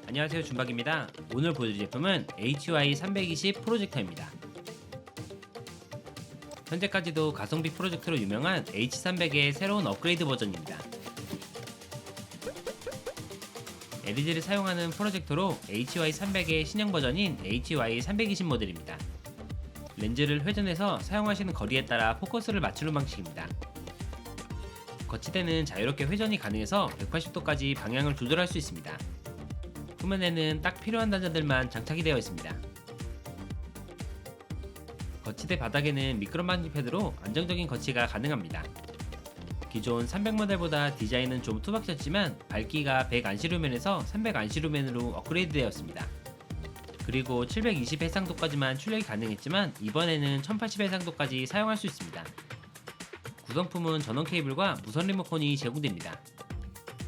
안녕하세요, 준박입니다. 오늘 보여줄 제품은 HY320 프로젝터입니다. 현재까지도 가성비 프로젝터로 유명한 H300의 새로운 업그레이드 버전입니다. LED를 사용하는 프로젝터로 HY300의 신형 버전인 HY320 모델입니다. 렌즈를 회전해서 사용하시는 거리에 따라 포커스를 맞추는 방식입니다. 거치대는 자유롭게 회전이 가능해서 180도까지 방향을 조절할 수 있습니다. 후면에는 딱 필요한 단자들만 장착이 되어 있습니다. 거치대 바닥에는 미끄럼방지 패드로 안정적인 거치가 가능합니다. 기존 300 모델보다 디자인은 좀 투박했지만 밝기가 100 안시루멘에서 300 안시루멘으로 업그레이드 되었습니다. 그리고 720 해상도까지만 출력이 가능했지만 이번에는 1080 해상도까지 사용할 수 있습니다. 구성품은 전원 케이블과 무선 리모컨이 제공됩니다.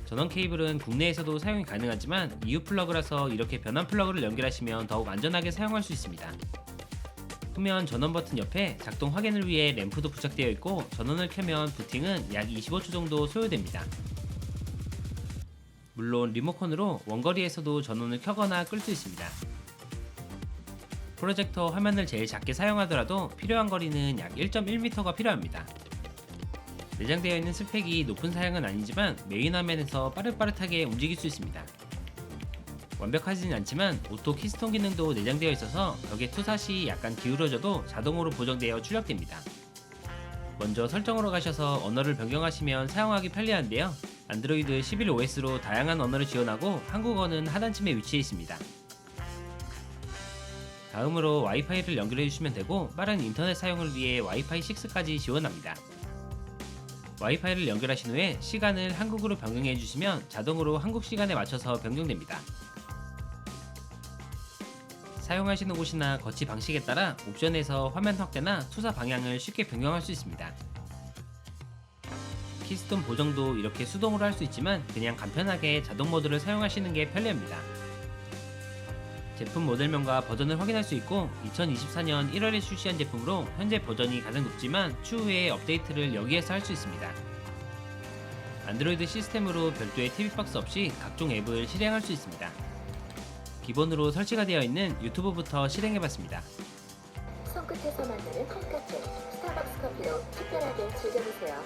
전원 케이블은 국내에서도 사용이 가능하지만 EU 플러그라서 이렇게 변환 플러그를 연결하시면 더욱 안전하게 사용할 수 있습니다. 후면 전원 버튼 옆에 작동 확인을 위해 램프도 부착되어 있고 전원을 켜면 부팅은 약 25초 정도 소요됩니다. 물론 리모컨으로 원거리에서도 전원을 켜거나 끌 수 있습니다. 프로젝터 화면을 제일 작게 사용하더라도 필요한 거리는 약 1.1m가 필요합니다. 내장되어 있는 스펙이 높은 사양은 아니지만 메인 화면에서 빠릿빠릿하게 움직일 수 있습니다. 완벽하지는 않지만 오토 키스톤 기능도 내장되어 있어서 벽에 투사 시 약간 기울어져도 자동으로 보정되어 출력됩니다. 먼저 설정으로 가셔서 언어를 변경하시면 사용하기 편리한데요. 안드로이드 11OS로 다양한 언어를 지원하고 한국어는 하단쯤에 위치해 있습니다. 다음으로 와이파이를 연결해 주시면 되고 빠른 인터넷 사용을 위해 와이파이 6까지 지원합니다. 와이파이를 연결하신 후에 시간을 한국으로 변경해 주시면 자동으로 한국 시간에 맞춰서 변경됩니다. 사용하시는 곳이나 거치 방식에 따라 옵션에서 화면 확대나 투사 방향을 쉽게 변경할 수 있습니다. 키스톤 보정도 이렇게 수동으로 할 수 있지만 그냥 간편하게 자동 모드를 사용하시는 게 편리합니다. 제품 모델명과 버전을 확인할 수 있고 2024년 1월에 출시한 제품으로 현재 버전이 가장 높지만 추후에 업데이트를 여기에서 할 수 있습니다. 안드로이드 시스템으로 별도의 TV박스 없이 각종 앱을 실행할 수 있습니다. 기본으로 설치가 되어 있는 유튜브부터 실행해봤습니다. 손끝에서 만드는 컵카페 스타벅스 커피로 특별하게 즐겨보세요.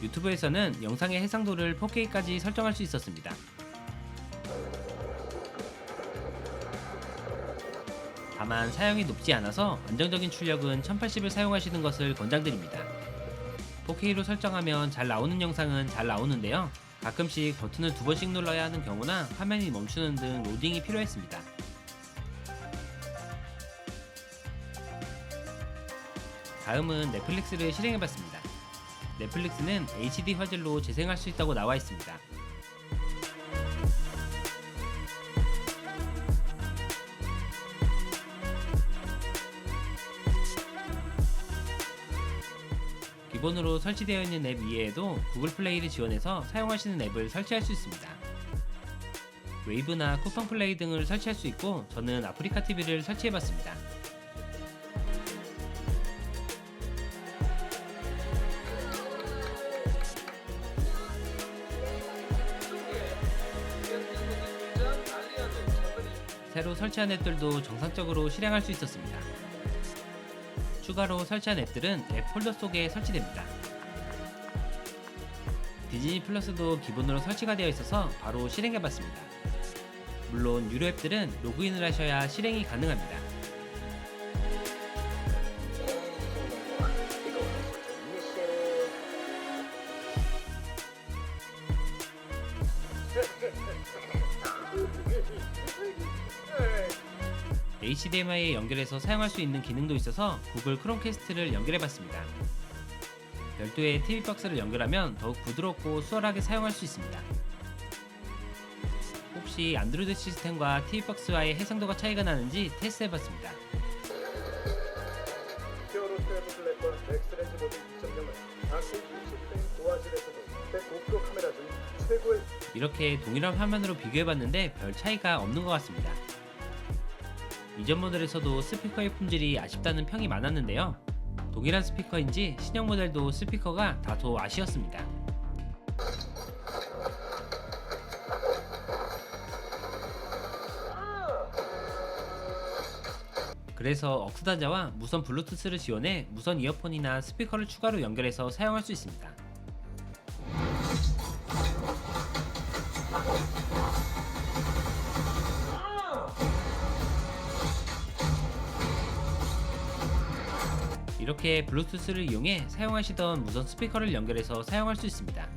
유튜브에서는 영상의 해상도를 4K까지 설정할 수 있었습니다. 다만 사양이 높지 않아서 안정적인 출력은 1080을 사용하시는 것을 권장드립니다. 4K로 설정하면 잘 나오는 영상은 잘 나오는데요. 가끔씩 버튼을 2번씩 눌러야 하는 경우나 화면이 멈추는 등 로딩이 필요했습니다. 다음은 넷플릭스를 실행해봤습니다. 넷플릭스는 HD 화질로 재생할 수 있다고 나와 있습니다. 기본으로 설치되어 있는 앱 이외에도 구글 플레이를 지원해서 사용하시는 앱을 설치할 수 있습니다. 웨이브나 쿠팡 플레이 등을 설치할 수 있고 저는 아프리카 TV를 설치해봤습니다. 새로 설치한 앱들도 정상적으로 실행할 수 있었습니다. 추가로 설치한 앱들은 앱 폴더 속에 설치됩니다. 디즈니 플러스도 기본으로 설치가 되어 있어서 바로 실행해봤습니다. 물론 유료 앱들은 로그인을 하셔야 실행이 가능합니다. HDMI에 연결해서 사용할 수 있는 기능도 있어서 구글 크롬캐스트를 연결해봤습니다. 별도의 TV박스를 연결하면 더욱 부드럽고 수월하게 사용할 수 있습니다. 혹시 안드로이드 시스템과 TV박스와의 해상도가 차이가 나는지 테스트해봤습니다. 히어로 7 블랙과 엑스렌즈 모드 2.0은 아크 60등 고화질에서도 최고프로 카메라 중 최고의 이렇게 동일한 화면으로 비교해봤는데 별 차이가 없는 것 같습니다. 이전 모델에서도 스피커의 품질이 아쉽다는 평이 많았는데요. 동일한 스피커인지 신형 모델도 스피커가 다소 아쉬웠습니다. 그래서 억스단자와 무선 블루투스를 지원해 무선 이어폰이나 스피커를 추가로 연결해서 사용할 수 있습니다. 이렇게 블루투스를 이용해 사용하시던 무선 스피커를 연결해서 사용할 수 있습니다.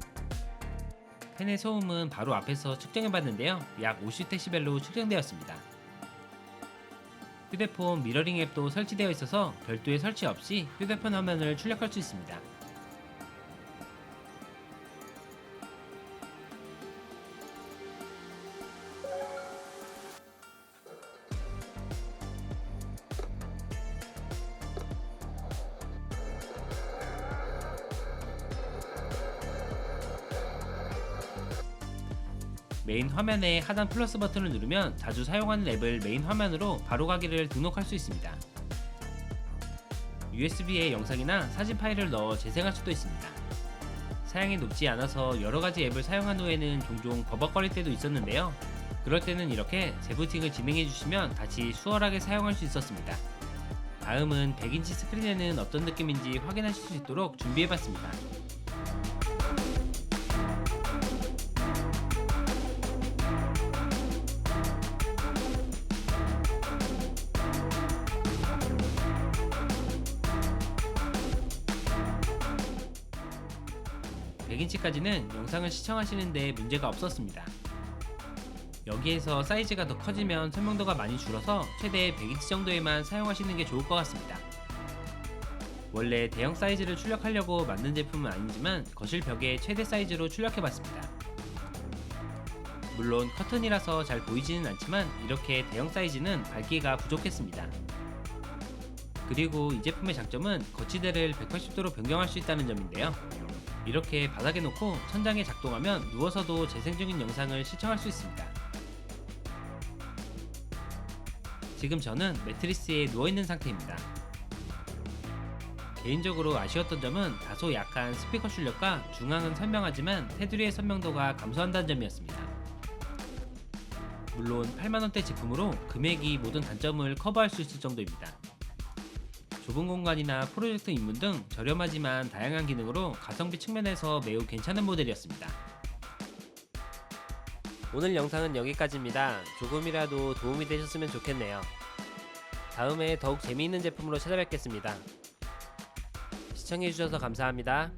팬의 소음은 바로 앞에서 측정해봤는데요. 약 50dB로 측정되었습니다. 휴대폰 미러링 앱도 설치되어 있어서 별도의 설치 없이 휴대폰 화면을 출력할 수 있습니다. 메인 화면의 하단 플러스 버튼을 누르면 자주 사용하는 앱을 메인 화면으로 바로 가기를 등록할 수 있습니다. USB에 영상이나 사진 파일을 넣어 재생할 수도 있습니다. 사양이 높지 않아서 여러가지 앱을 사용한 후에는 종종 버벅거릴 때도 있었는데요. 그럴 때는 이렇게 재부팅을 진행해 주시면 다시 수월하게 사용할 수 있었습니다. 다음은 100인치 스크린에는 어떤 느낌인지 확인하실 수 있도록 준비해봤습니다. (100인치까지는) 영상을 시청하시는데 문제가 없었습니다. 여기에서 사이즈가 더 커지면 설명도가 많이 줄어서 최대 100인치 정도에만 사용하시는 게 좋을 것 같습니다. 원래 대형 사이즈를 출력하려고 만든 제품은 아니지만 거실 벽에 최대 사이즈로 출력해봤습니다. 물론 커튼이라서 잘 보이지는 않지만 이렇게 대형 사이즈는 밝기가 부족했습니다. 그리고 이 제품의 장점은 거치대를 180도로 변경할 수 있다는 점인데요. 이렇게 바닥에 놓고 천장에 작동하면 누워서도 재생 중인 영상을 시청할 수 있습니다. 지금 저는 매트리스에 누워있는 상태입니다. 개인적으로 아쉬웠던 점은 다소 약한 스피커 출력과 중앙은 선명하지만 테두리의 선명도가 감소한다는 점이었습니다. 물론 8만원대 제품으로 금액이 모든 단점을 커버할 수 있을 정도입니다. 좁은 공간이나 프로젝터 입문 등 저렴하지만 다양한 기능으로 가성비 측면에서 매우 괜찮은 모델이었습니다. 오늘 영상은 여기까지입니다. 조금이라도 도움이 되셨으면 좋겠네요. 다음에 더욱 재미있는 제품으로 찾아뵙겠습니다. 시청해주셔서 감사합니다.